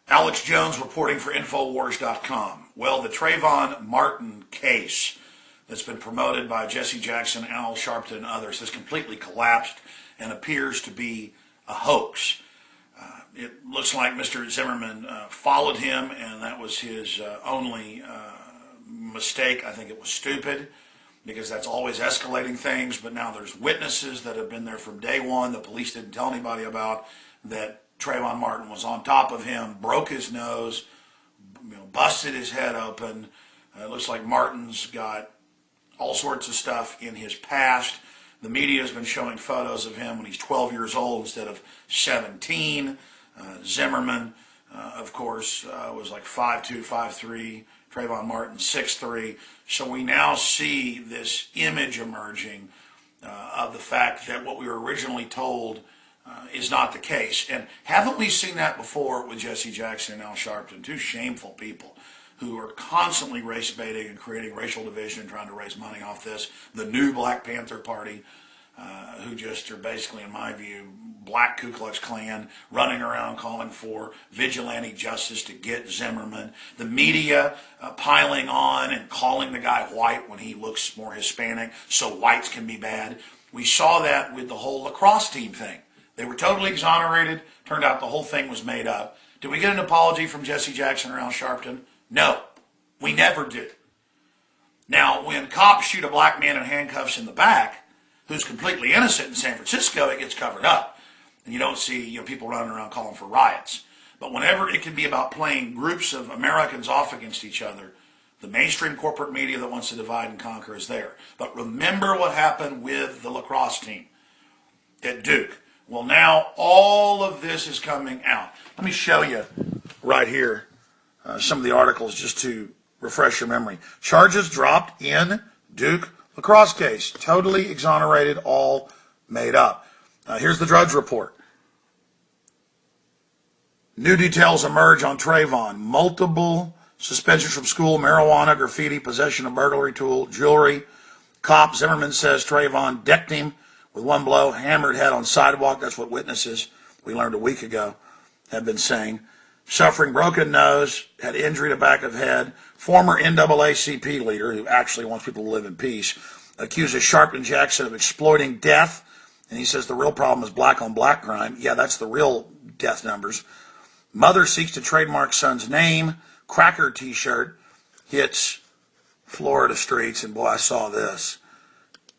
Alex Jones reporting for Infowars.com. Well, the Trayvon Martin case that's been promoted by Jesse Jackson, Al Sharpton, and others has completely collapsed and appears to be a hoax. It looks like Mr. Zimmerman followed him, and that was his only mistake. I think it was stupid, because that's always escalating things. But now there's witnesses that have been there from day one the police didn't tell anybody about, that Trayvon Martin was on top of him, broke his nose, busted his head open. It looks like Martin's got all sorts of stuff in his past. The media has been showing photos of him when he's 12 years old instead of 17. Zimmerman, of course, was like 5'2", 5'3". Trayvon Martin, 6'3". So we now see this image emerging of the fact that what we were originally told is not the case. And haven't we seen that before with Jesse Jackson and Al Sharpton, two shameful people who are constantly race baiting and creating racial division and trying to raise money off this? The new Black Panther Party, who just are basically, in my view, Black Ku Klux Klan, running around calling for vigilante justice to get Zimmerman. The media piling on and calling the guy white when he looks more Hispanic, so whites can be bad. We saw that with the whole lacrosse team thing. They were totally exonerated. Turned out the whole thing was made up. Did we get an apology from Jesse Jackson or Al Sharpton? No, we never did. Now, when cops shoot a black man in handcuffs in the back, who's completely innocent in San Francisco, it gets covered up. And you don't see people running around calling for riots. But whenever it can be about playing groups of Americans off against each other, the mainstream corporate media that wants to divide and conquer is there. But remember what happened with the lacrosse team at Duke. Well, now all of this is coming out. Let me show you right here some of the articles just to refresh your memory. Charges dropped in Duke lacrosse case. Totally exonerated, all made up. Here's the Drudge Report. New details emerge on Trayvon. Multiple suspensions from school, marijuana, graffiti, possession of burglary tool, jewelry. Cop Zimmerman says Trayvon decked him with one blow, hammered head on sidewalk. That's what witnesses we learned a week ago have been saying. Suffering broken nose, had injury to back of head. Former NAACP leader, who actually wants people to live in peace, accuses Sharpton Jackson of exploiting death. And he says the real problem is black on black crime. Yeah, that's the real death numbers. Mother seeks to trademark son's name. Cracker t-shirt hits Florida streets. And boy, I saw this.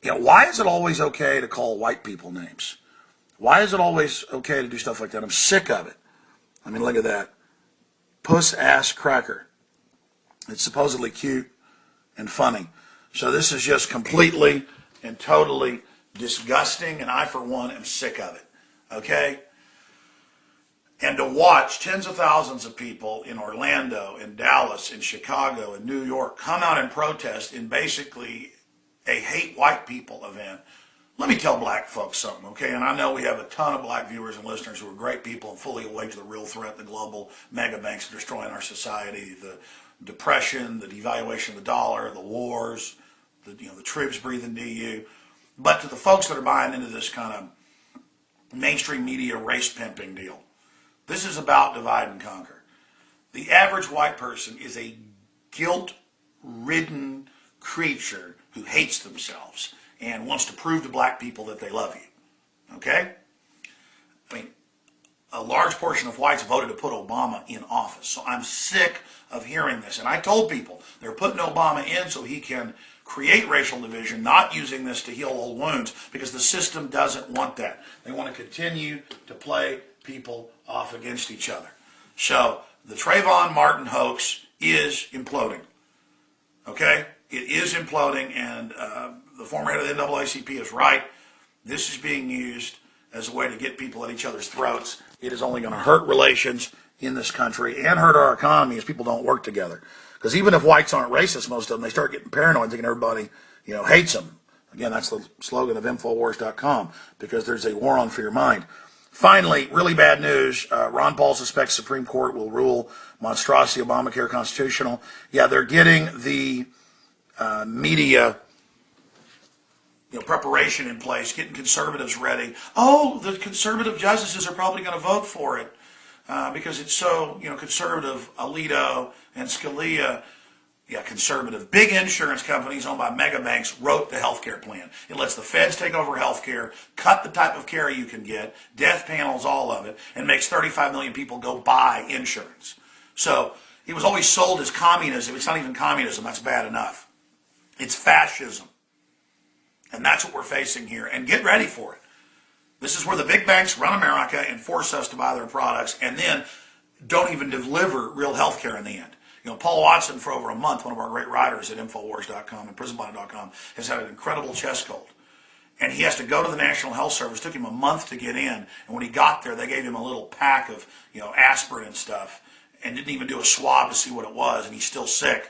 Why is it always okay to call white people names? Why is it always okay to do stuff like that? I'm sick of it. I mean, look at that. Puss ass cracker. It's supposedly cute and funny. So this is just completely and totally disgusting, and I, for one, am sick of it. Okay? And to watch tens of thousands of people in Orlando, in Dallas, in Chicago, in New York come out and protest in basically a hate white people event. Let me tell black folks something, okay? And I know we have a ton of black viewers and listeners who are great people and fully awake to the real threat, the global mega banks destroying our society, the depression, the devaluation of the dollar, the wars, the troops breathing DU. But to the folks that are buying into this kind of mainstream media race pimping deal, this is about divide and conquer. The average white person is a guilt-ridden creature who hates themselves and wants to prove to black people that they love you. Okay? I mean, a large portion of whites voted to put Obama in office. So I'm sick of hearing this. And I told people they're putting Obama in so he can create racial division, not using this to heal old wounds, because the system doesn't want that. They want to continue to play people off against each other. So the Trayvon Martin hoax is imploding. Okay? It is imploding, and the former head of the NAACP is right. This is being used as a way to get people at each other's throats. It is only going to hurt relations in this country and hurt our economy as people don't work together. Because even if whites aren't racist, most of them, they start getting paranoid, thinking everybody, hates them. Again, that's the slogan of Infowars.com, because there's a war on for your mind. Finally, really bad news. Ron Paul suspects Supreme Court will rule monstrosity Obamacare constitutional. Yeah, they're getting the media preparation in place, getting conservatives ready. Oh, the conservative justices are probably going to vote for it. because it's so, conservative. Alito and Scalia, conservative. Big insurance companies owned by mega banks wrote the healthcare plan. It lets the feds take over healthcare, cut the type of care you can get, death panels, all of it, and makes 35 million people go buy insurance. So it was always sold as communism. It's not even communism. That's bad enough. It's fascism. And that's what we're facing here. And get ready for it. This is where the big banks run America and force us to buy their products and then don't even deliver real health care in the end. Paul Watson, for over a month, one of our great writers at Infowars.com and PrisonPlanet.com, has had an incredible chest cold. And he has to go to the National Health Service. It took him a month to get in. And when he got there, they gave him a little pack of, aspirin and stuff and didn't even do a swab to see what it was. And he's still sick.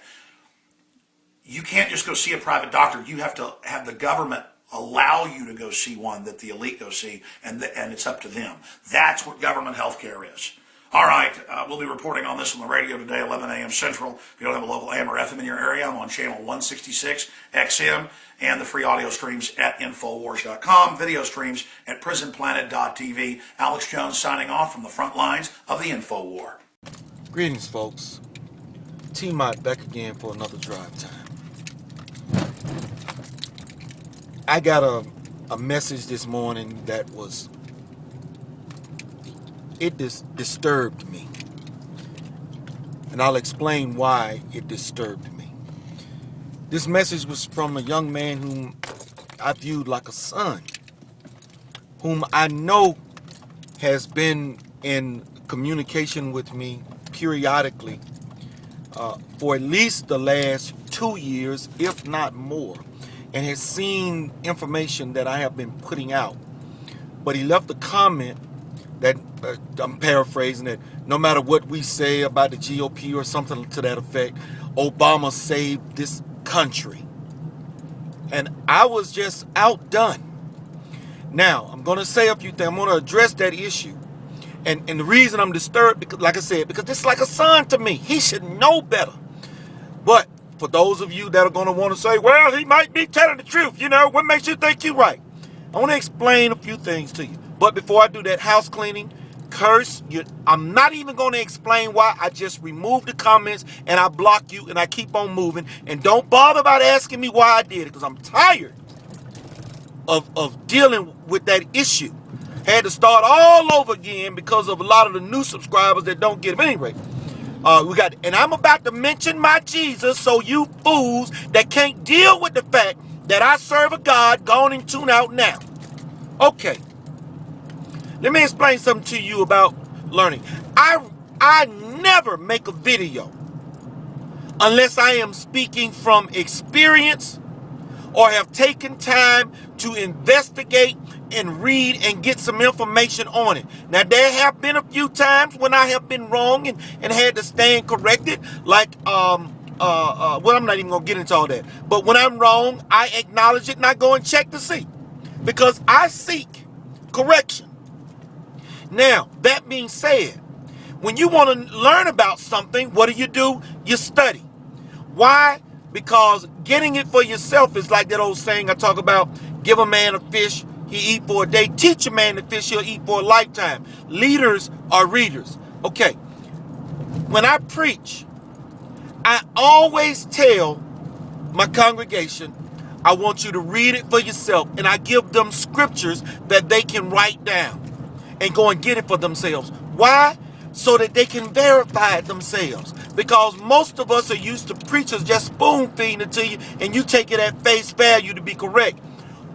You can't just go see a private doctor. You have to have the government allow you to go see one that the elite go see, and it's up to them. That's what government health care is. All right, we'll be reporting on this on the radio today, 11 a.m. Central. If you don't have a local AM or FM in your area, I'm on channel 166 XM and the free audio streams at Infowars.com, video streams at PrisonPlanet.tv. Alex Jones signing off from the front lines of the Infowar. Greetings, folks. T-Mott back again for another drive time. I got a message this morning that disturbed me. And I'll explain why it disturbed me. This message was from a young man whom I viewed like a son, whom I know has been in communication with me periodically for at least the last 2 years, if not more, and has seen information that I have been putting out. But he left a comment that, I'm paraphrasing it, no matter what we say about the GOP or something to that effect, Obama saved this country. And I was just outdone. Now, I'm going to say a few things. I'm going to address that issue. And the reason I'm disturbed, because, like I said, because this is like a son to me. He should know better. But for those of you that are going to want to say, well, he might be telling the truth, what makes you think you're right? I want to explain a few things to you. But before I do that, house cleaning, curse, I'm not even going to explain why. I just remove the comments and I block you and I keep on moving. And don't bother about asking me why I did it, because I'm tired of dealing with that issue. Had to start all over again because of a lot of the new subscribers that don't get it. But anyway, and I'm about to mention my Jesus, so you fools that can't deal with the fact that I serve a God, go on and tune out now. Okay. Let me explain something to you about learning. I never make a video unless I am speaking from experience or have taken time to investigate and read and get some information on it. Now, there have been a few times when I have been wrong and had to stand corrected, like, well, I'm not even going to get into all that. But when I'm wrong, I acknowledge it and I go and check to see, because I seek correction. Now, that being said, when you want to learn about something, what do? You study. Why? Because getting it for yourself is like that old saying I talk about: give a man a fish, he eat for a day. Teach a man to fish, he'll eat for a lifetime. Leaders are readers. Okay. When I preach, I always tell my congregation, I want you to read it for yourself. And I give them scriptures that they can write down and go and get it for themselves. Why? So that they can verify it themselves. Because most of us are used to preachers just spoon feeding it to you and you take it at face value to be correct.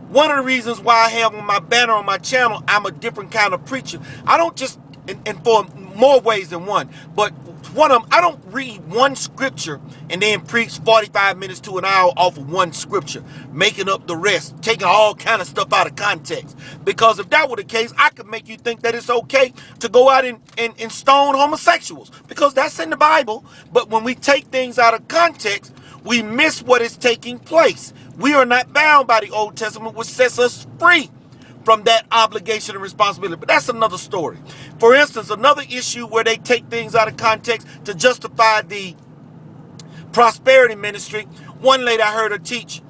One of the reasons why I have on my banner on my channel, I'm a different kind of preacher. I don't just, and for more ways than one, but one of them, I don't read one scripture and then preach 45 minutes to an hour off of one scripture, making up the rest, taking all kind of stuff out of context. Because if that were the case, I could make you think that it's okay to go out and stone homosexuals, because that's in the Bible. But when we take things out of context, we miss what is taking place. We are not bound by the Old Testament, which sets us free from that obligation and responsibility. But that's another story. For instance, another issue where they take things out of context to justify the prosperity ministry. One lady, I heard her teach,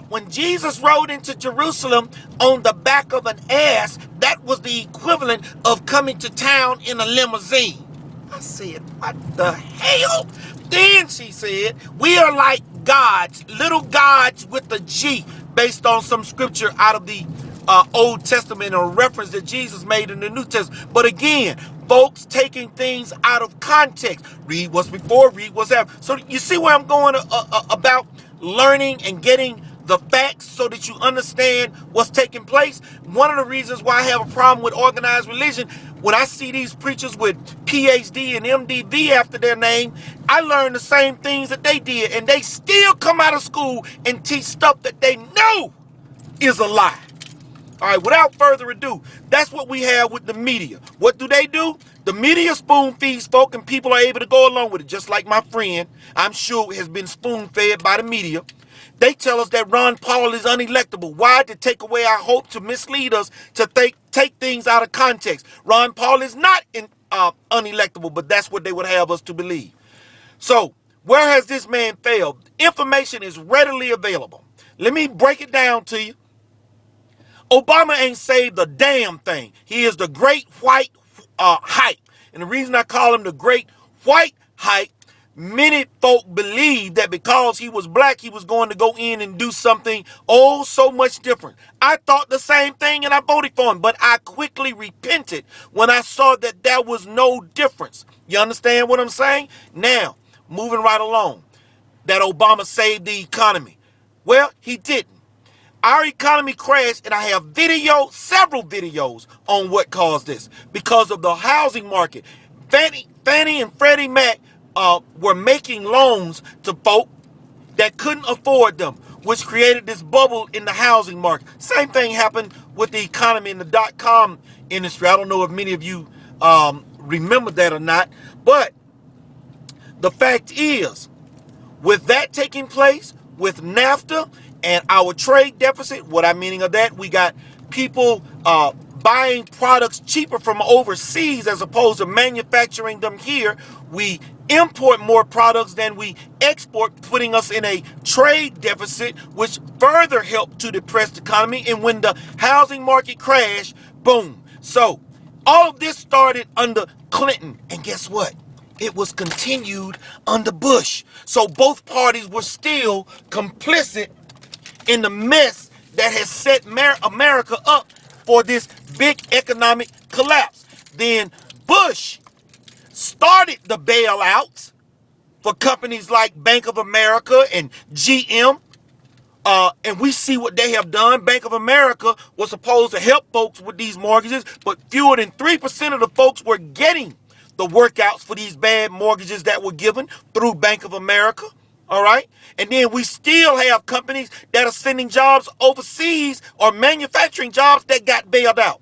when Jesus rode into Jerusalem on the back of an ass, that was the equivalent of coming to town in a limousine. I said, what the hell? Then she said, we are like gods, little gods with a G, based on some scripture out of the Old Testament, or reference that Jesus made in the New Testament. But again, folks taking things out of context. Read what's before, read what's after. So you see where I'm going about learning and getting the facts so that you understand what's taking place. One of the reasons why I have a problem with organized religion, when I see these preachers with PhD and MDV after their name, I learn the same things that they did, and they still come out of school and teach stuff that they know is a lie. All right, without further ado, that's what we have with the media. What do? The media spoon feeds folk, and people are able to go along with it, just like my friend, I'm sure, has been spoon fed by the media. They tell us that Ron Paul is unelectable. Why? To take away our hope, to mislead us, to take things out of context. Ron Paul is not unelectable, but that's what they would have us to believe. So, where has this man failed? Information is readily available. Let me break it down to you. Obama ain't saved a damn thing. He is the great white hype. And the reason I call him the great white hype, many folk believe that because he was black, he was going to go in and do something so much different. I thought the same thing and I voted for him, but I quickly repented when I saw that there was no difference. You understand what I'm saying? Now, moving right along, that Obama saved the economy. Well, he didn't. Our economy crashed, and I have several videos on what caused this. Because of the housing market. Fannie and Freddie Mac were making loans to folk that couldn't afford them, which created this bubble in the housing market. Same thing happened with the economy in the .com industry. I don't know if many of you remember that or not, but the fact is, with that taking place, with NAFTA and our trade deficit, what I'm meaning of that, we got people buying products cheaper from overseas as opposed to manufacturing them here. We import more products than we export, putting us in a trade deficit, which further helped to depress the economy. And when the housing market crashed, boom. So all of this started under Clinton. And guess what? It was continued under Bush. So both parties were still complicit in the mess that has set America up for this big economic collapse. Then Bush started the bailouts for companies like Bank of America and GM. And we see what they have done. Bank of America was supposed to help folks with these mortgages, but fewer than 3% of the folks were getting the workouts for these bad mortgages that were given through Bank of America. All right. And then we still have companies that are sending jobs overseas or manufacturing jobs that got bailed out.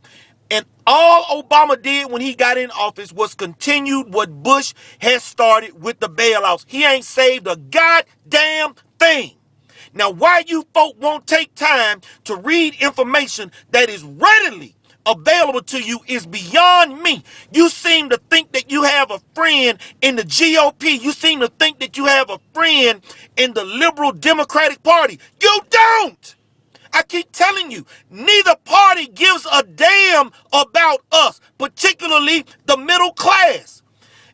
And all Obama did when he got in office was continued what Bush has started with the bailouts. He ain't saved a goddamn thing. Now, why you folk won't take time to read information that is readily available to you is beyond me. You seem to think that you have a friend in the GOP. You seem to think that you have a friend in the liberal Democratic Party. You don't. I keep telling you, neither party gives a damn about us, particularly the middle class.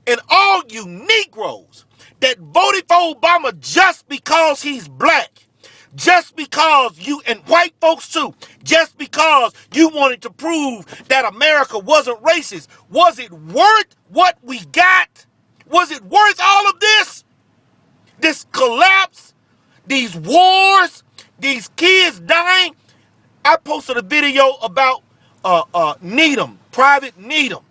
And all you Negroes that voted for Obama just because he's black, just because you, and white folks too, just because you wanted to prove that America wasn't racist, was it worth what we got? Was it worth all of this? This collapse, these wars, these kids dying? I posted a video about Needham, Private Needham,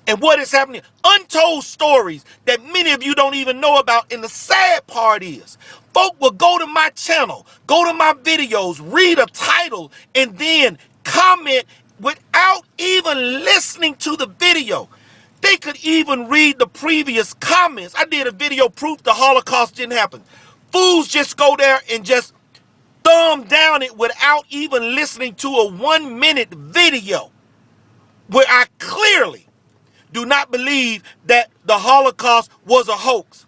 and what is happening. Untold stories that many of you don't even know about. And the sad part is, folk will go to my channel, go to my videos, read a title, and then comment without even listening to the video. They could even read the previous comments. I did a video proof the Holocaust didn't happen. Fools just go there and just thumb down it without even listening to a 1-minute video where I clearly do not believe that the Holocaust was a hoax.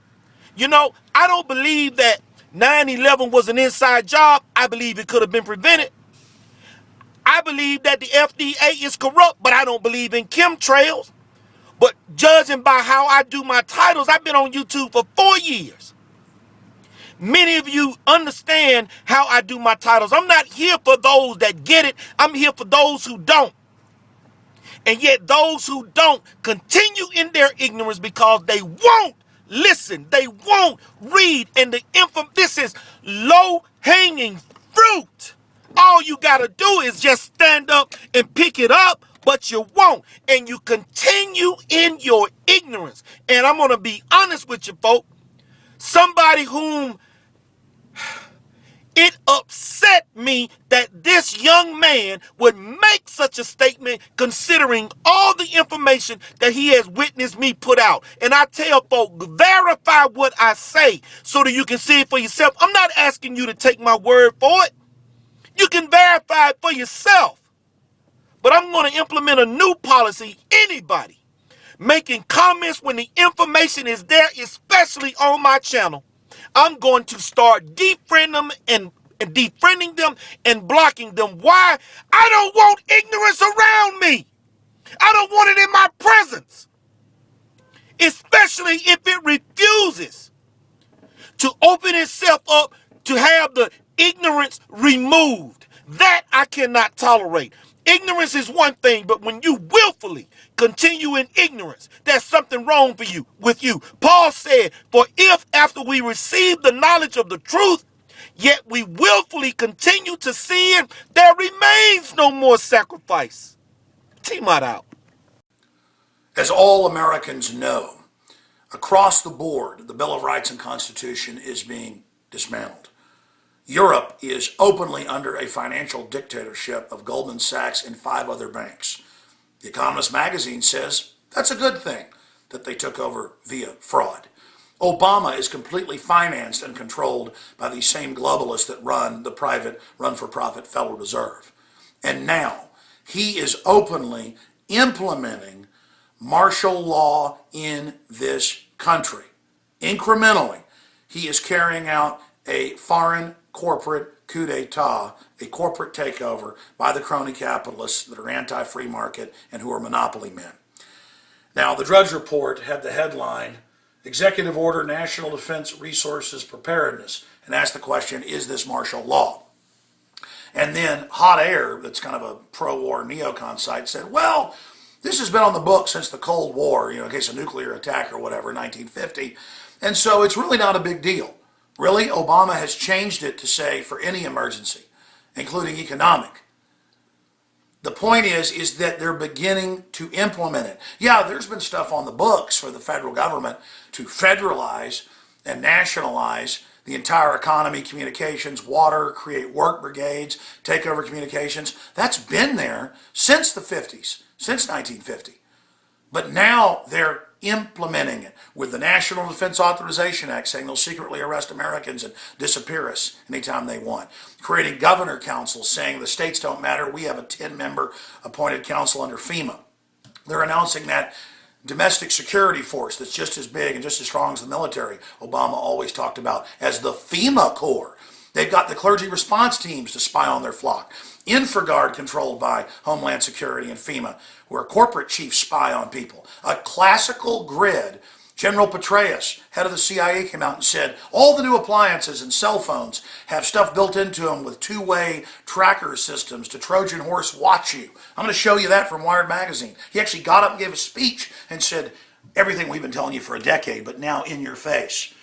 You know, I don't believe that 9/11 was an inside job. I believe it could have been prevented. I believe that the FDA is corrupt, but I don't believe in chemtrails. But judging by how I do my titles, I've been on YouTube for 4 years. Many of you understand how I do my titles. I'm not here for those that get it. I'm here for those who don't. And yet those who don't continue in their ignorance because they won't listen. They won't read. And this is low-hanging fruit. All you got to do is just stand up and pick it up, but you won't. And you continue in your ignorance. And I'm going to be honest with you, folks. Somebody whom it upset me that this young man would make such a statement considering all the information that he has witnessed me put out. And I tell folks, verify what I say so that you can see it for yourself. I'm not asking you to take my word for it. You can verify it for yourself. But I'm going to implement a new policy. Anybody making comments when the information is there, especially on my channel, I'm going to start defriending them and blocking them. Why? I don't want ignorance around me. I don't want it in my presence. Especially if it refuses to open itself up to have the ignorance removed. That I cannot tolerate. Ignorance is one thing, but when you willfully continue in ignorance, there's something wrong with you. Paul said, for if after we receive the knowledge of the truth, yet we willfully continue to sin, there remains no more sacrifice. Team that out. As all Americans know, across the board, the Bill of Rights and Constitution is being dismantled. Europe is openly under a financial dictatorship of Goldman Sachs and 5 other banks. The Economist magazine says that's a good thing that they took over via fraud. Obama is completely financed and controlled by these same globalists that run the private, run-for-profit Federal Reserve. And now he is openly implementing martial law in this country. Incrementally, he is carrying out a foreign corporate coup d'etat, a corporate takeover by the crony capitalists that are anti-free market and who are monopoly men. Now, the Drudge Report had the headline, Executive Order National Defense Resources Preparedness, and asked the question, is this martial law? And then Hot Air, that's kind of a pro-war neocon site, said, well, this has been on the book since the Cold War, in case of nuclear attack or whatever, 1950, and so it's really not a big deal. Really, Obama has changed it to say for any emergency, including economic. The point is that they're beginning to implement it. Yeah, there's been stuff on the books for the federal government to federalize and nationalize the entire economy, communications, water, create work brigades, take over communications. That's been there since the 50s, since 1950. But now they're implementing it with the National Defense Authorization Act, saying they'll secretly arrest Americans and disappear us anytime they want. Creating governor councils, saying the states don't matter. We have a 10-member appointed council under FEMA. They're announcing that domestic security force that's just as big and just as strong as the military, Obama always talked about as the FEMA Corps. They've got the clergy response teams to spy on their flock. InfraGard, controlled by Homeland Security and FEMA, where corporate chiefs spy on people. A classical grid. General Petraeus, head of the CIA, came out and said all the new appliances and cell phones have stuff built into them with two-way tracker systems to Trojan horse watch you. I'm going to show you that from Wired Magazine. He actually got up and gave a speech and said everything we've been telling you for a decade, but now in your face.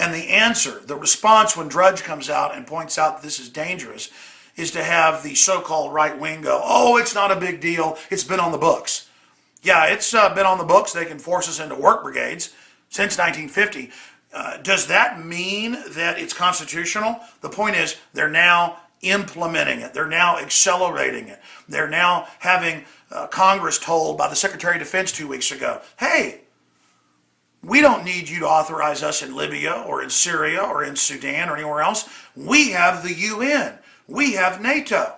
And the answer, the response when Drudge comes out and points out that this is dangerous, is to have the so-called right wing go, oh, it's not a big deal. It's been on the books. Yeah, it's been on the books. They can force us into work brigades since 1950. Does that mean that it's constitutional? The point is they're now implementing it. They're now accelerating it. They're now having Congress told by the Secretary of Defense 2 weeks ago, hey, we don't need you to authorize us in Libya or in Syria or in Sudan or anywhere else. We have the UN. We have NATO,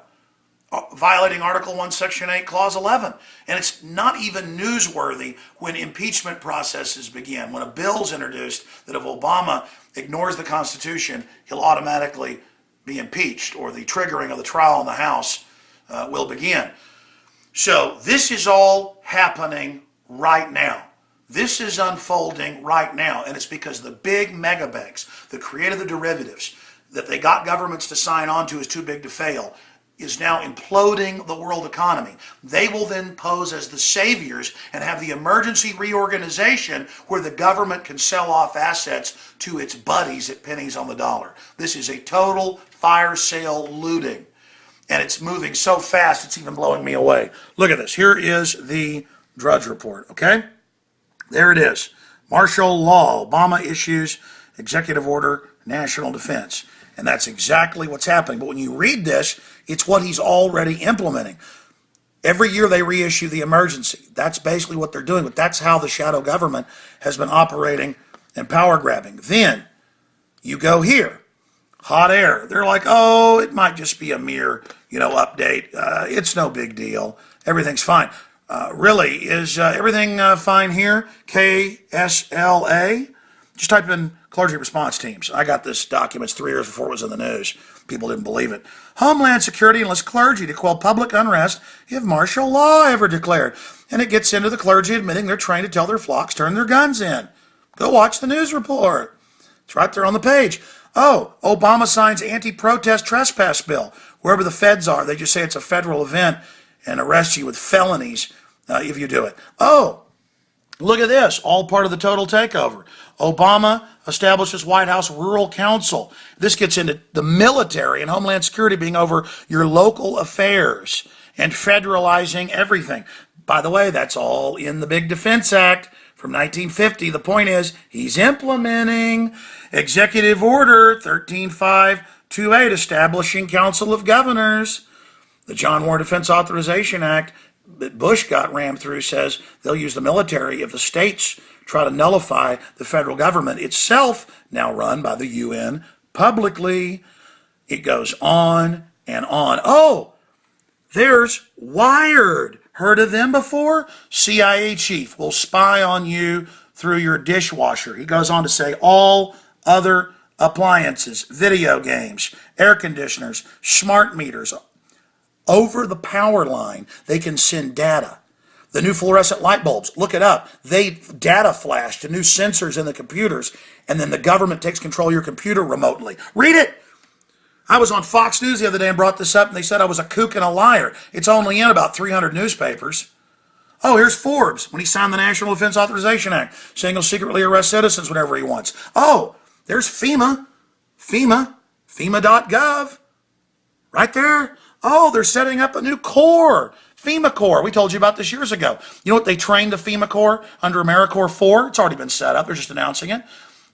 violating Article 1, Section 8, Clause 11. And it's not even newsworthy when impeachment processes begin. When a bill's introduced that if Obama ignores the Constitution, he'll automatically be impeached, or the triggering of the trial in the House will begin. So this is all happening right now. This is unfolding right now, and it's because the big mega banks that created the derivatives that they got governments to sign on to is too big to fail is now imploding the world economy. They will then pose as the saviors and have the emergency reorganization where the government can sell off assets to its buddies at pennies on the dollar. This is a total fire sale looting. And it's moving so fast, it's even blowing me away. Look at this. Here is the Drudge Report, okay? There it is. Martial law. Obama issues executive order, national defense. And that's exactly what's happening. But when you read this, it's what he's already implementing. Every year they reissue the emergency. That's basically what they're doing. But that's how the shadow government has been operating and power grabbing. Then you go here. Hot air. They're like, oh, it might just be a mere, update. It's no big deal. Everything's fine. Really, is everything fine here? KSLA? Just type in clergy response teams. I got this documents 3 years before it was in the news. People didn't believe it. Homeland Security enlists clergy to quell public unrest if martial law ever declared. And it gets into the clergy admitting they're trained to tell their flocks turn their guns in. Go watch the news report. It's right there on the page. Oh, Obama signs anti-protest trespass bill. Wherever the feds are, they just say it's a federal event and arrest you with felonies if you do it. Oh, look at this. All part of the total takeover. Obama establishes White House Rural Council. This gets into the military and Homeland Security being over your local affairs and federalizing everything. By the way, that's all in the Big Defense Act from 1950. The point is, he's implementing Executive Order 13528, establishing Council of Governors. The John War Defense Authorization Act that Bush got rammed through says they'll use the military if the states try to nullify the federal government itself, now run by the UN publicly. It goes on and on. Oh, there's Wired. Heard of them before? CIA chief will spy on you through your dishwasher. He goes on to say all other appliances, video games, air conditioners, smart meters, over the power line, they can send data. The new fluorescent light bulbs, look it up. They data flash to new sensors in the computers, and then the government takes control of your computer remotely. Read it. I was on Fox News the other day and brought this up, and they said I was a kook and a liar. It's only in about 300 newspapers. Oh, here's Forbes when he signed the National Defense Authorization Act, saying he'll secretly arrest citizens whenever he wants. Oh, there's FEMA, FEMA.gov, right there. Oh, they're setting up a new corps, FEMA Corps. We told you about this years ago. You know what they trained the FEMA Corps under AmeriCorps for? It's already been set up. They're just announcing it.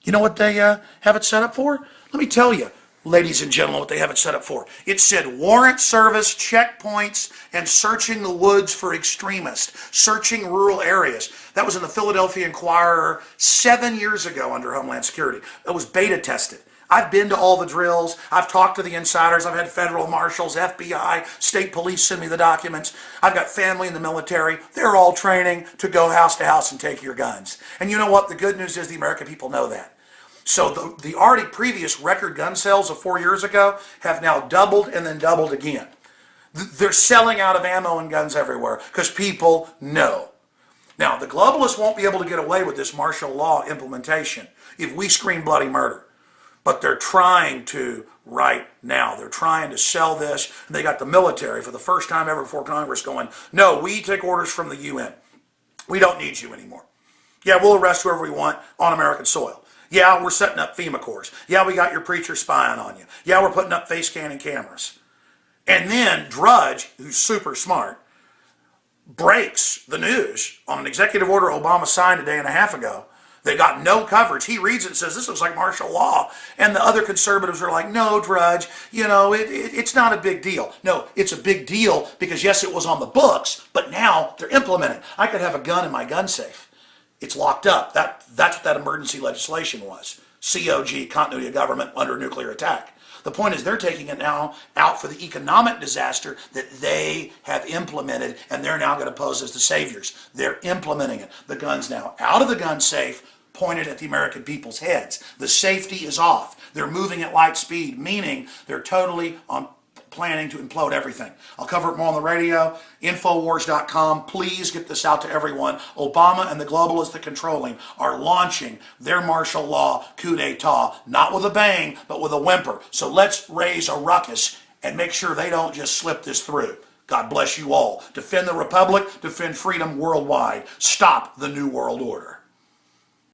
You know what they have it set up for? Let me tell you, ladies and gentlemen, what they have it set up for. It said warrant service, checkpoints, and searching the woods for extremists, searching rural areas. That was in the Philadelphia Inquirer 7 years ago under Homeland Security. It was beta tested. I've been to all the drills. I've talked to the insiders. I've had federal marshals, FBI, state police send me the documents. I've got family in the military. They're all training to go house to house and take your guns. And you know what? The good news is the American people know that. So the already previous record gun sales of 4 years ago have now doubled and then doubled again. They're selling out of ammo and guns everywhere because people know. Now, the globalists won't be able to get away with this martial law implementation if we scream bloody murder. But they're trying to right now. They're trying to sell this. And they got the military for the first time ever before Congress going, no, we take orders from the UN. We don't need you anymore. Yeah, we'll arrest whoever we want on American soil. Yeah, we're setting up FEMA corps. Yeah, we got your preacher spying on you. Yeah, we're putting up face scanning cameras. And then Drudge, who's super smart, breaks the news on an executive order Obama signed a day and a half ago. They got no coverage. He reads it and says, this looks like martial law. And the other conservatives are like, no, Drudge, it's not a big deal. No, it's a big deal because, yes, it was on the books, but now they're implementing. I could have a gun in my gun safe. It's locked up. That's what that emergency legislation was. COG, continuity of government under nuclear attack. The point is they're taking it now out for the economic disaster that they have implemented, and they're now going to pose as the saviors. They're implementing it. The gun's now out of the gun safe, pointed at the American people's heads. The safety is off. They're moving at light speed, meaning they're totally on planning to implode everything. I'll cover it more on the radio. Infowars.com. Please get this out to everyone. Obama and the globalists that control him are launching their martial law coup d'etat, not with a bang, but with a whimper. So let's raise a ruckus and make sure they don't just slip this through. God bless you all. Defend the Republic, defend freedom worldwide. Stop the New World Order.